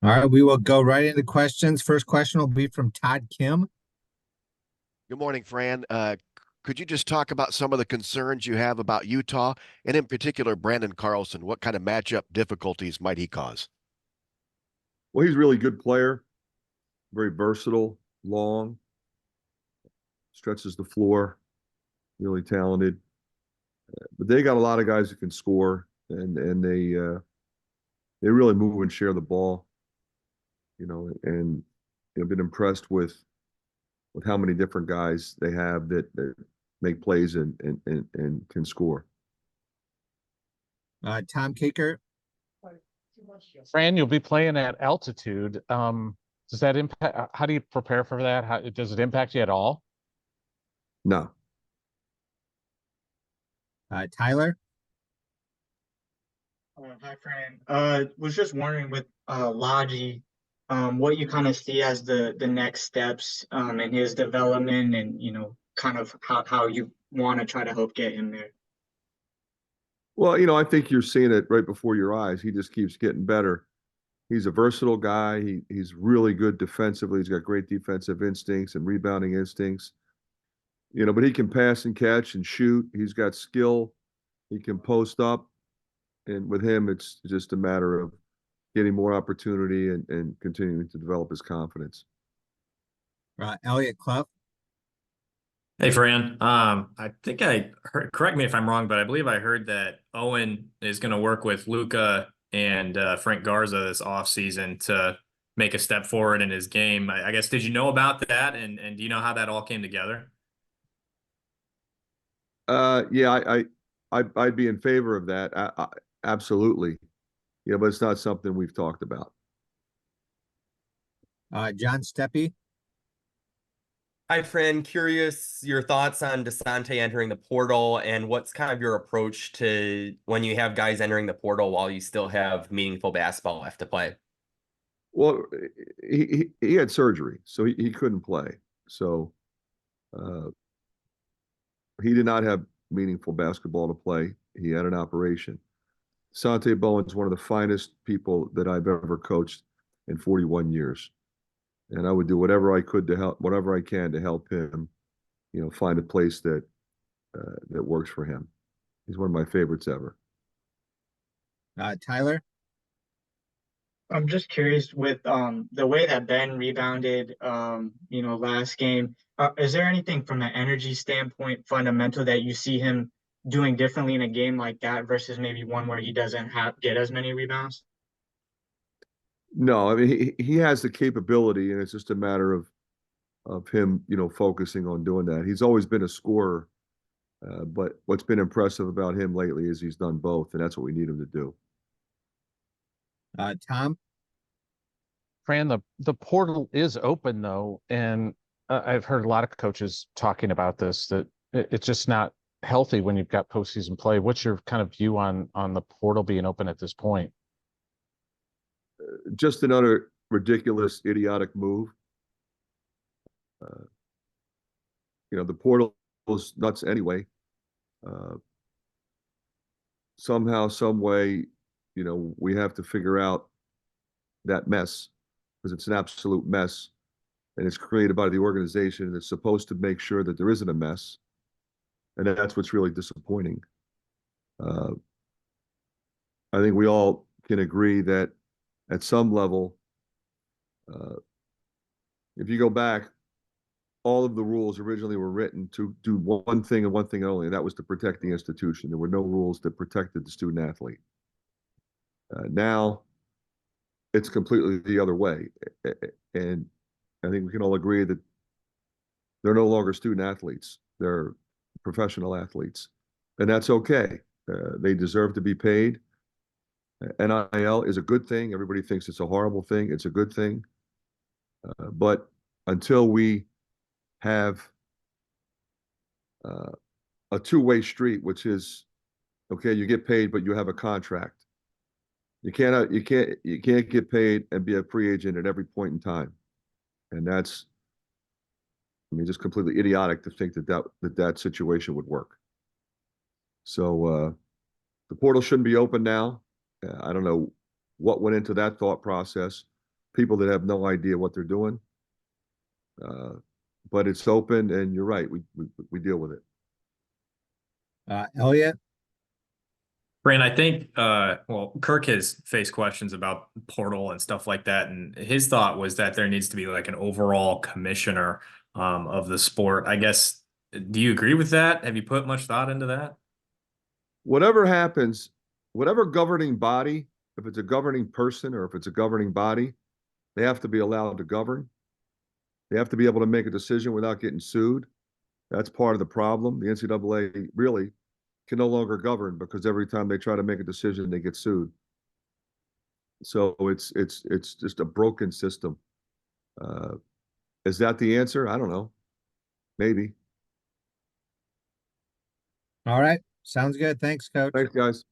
All right, we will go right into questions. First question will be from Todd Kim. Good morning, Fran. Could you just talk about some of the concerns you have about Utah, and in particular, Brandon Carlson? What kind of matchup difficulties might he cause? Well, he's a really good player, very versatile, long, stretches the floor, really talented. But they got a lot of guys that can score, and they really move and share the ball, and I've been impressed with how many different guys they have that make plays and can score. Tom Kaker. Fran, you'll be playing at altitude. Does that impact? How do you prepare for that? Does it impact you at all? No. Tyler. Hi, Fran. Was just wondering with Logi, what you kind of see as the next steps in his development, and kind of how you want to try to help get him there. Well, I think you're seeing it right before your eyes. He just keeps getting better. He's a versatile guy. He's really good defensively. He's got great defensive instincts and rebounding instincts. But he can pass and catch and shoot. He's got skill. He can post up. And with him, it's just a matter of getting more opportunity and continuing to develop his confidence. Elliot CL. Hey, Fran. I think I heard, correct me if I'm wrong, but I believe I heard that Owen is going to work with Luka and Frank Garza this offseason to make a step forward in his game. I guess, did you know about that? And do you know how that all came together? Yeah, I'd be in favor of that. Absolutely. Yeah, but it's not something we've talked about. John Steppe. Hi, Fran. Curious your thoughts on DeSante entering the portal, and what's kind of your approach to when you have guys entering the portal while you still have meaningful basketball left to play? Well, he had surgery, so he couldn't play. So he did not have meaningful basketball to play. He had an operation. Sante Bowen's one of the finest people that I've ever coached in 41 years. And I would do whatever I could to help, whatever I can to help him, find a place that works for him. He's one of my favorites ever. Tyler. I'm just curious with the way that Ben rebounded, last game. Is there anything from an energy standpoint, fundamental, that you see him doing differently in a game like that versus maybe one where he doesn't get as many rebounds? No, I mean he has the capability, and it's just a matter of him, focusing on doing that. He's always been a scorer, but what's been impressive about him lately is he's done both, and that's what we need him to do. Tom. Fran, the portal is open though, and I've heard a lot of coaches talking about this, that it's just not healthy when you've got postseason play. What's your kind of view on the portal being open at this point? Just another ridiculous, idiotic move. The portal is nuts anyway. Somehow, some way, we have to figure out that mess, because it's an absolute mess, and it's created by the organization, and it's supposed to make sure that there isn't a mess, and that's what's really disappointing. I think we all can agree that at some level, if you go back, all of the rules originally were written to do one thing and one thing only, and that was to protect the institution. There were no rules that protected the student athlete. Now, it's completely the other way. And I think we can all agree that they're no longer student athletes. They're professional athletes. And that's okay. They deserve to be paid. NIL is a good thing. Everybody thinks it's a horrible thing. It's a good thing. But until we have a two-way street, which is, okay, you get paid, but you have a contract. You can't get paid and be a free agent at every point in time. And that's, just completely idiotic to think that situation would work. So the portal shouldn't be open now. I don't know what went into that thought process, people that have no idea what they're doing. But it's open, and you're right. We deal with it. Elliot? Fran, I think well, Kirk has faced questions about portal and stuff like that, and his thought was that there needs to be like an overall commissioner of the sport. I guess, do you agree with that? Have you put much thought into that? Whatever happens, whatever governing body, if it's a governing person or if it's a governing body, they have to be allowed to govern. They have to be able to make a decision without getting sued. That's part of the problem. The NCAA really can no longer govern because every time they try to make a decision, they get sued. So it's just a broken system. Is that the answer? I don't know. Maybe. All right. Sounds good. Thanks, Coach. Thanks, guys.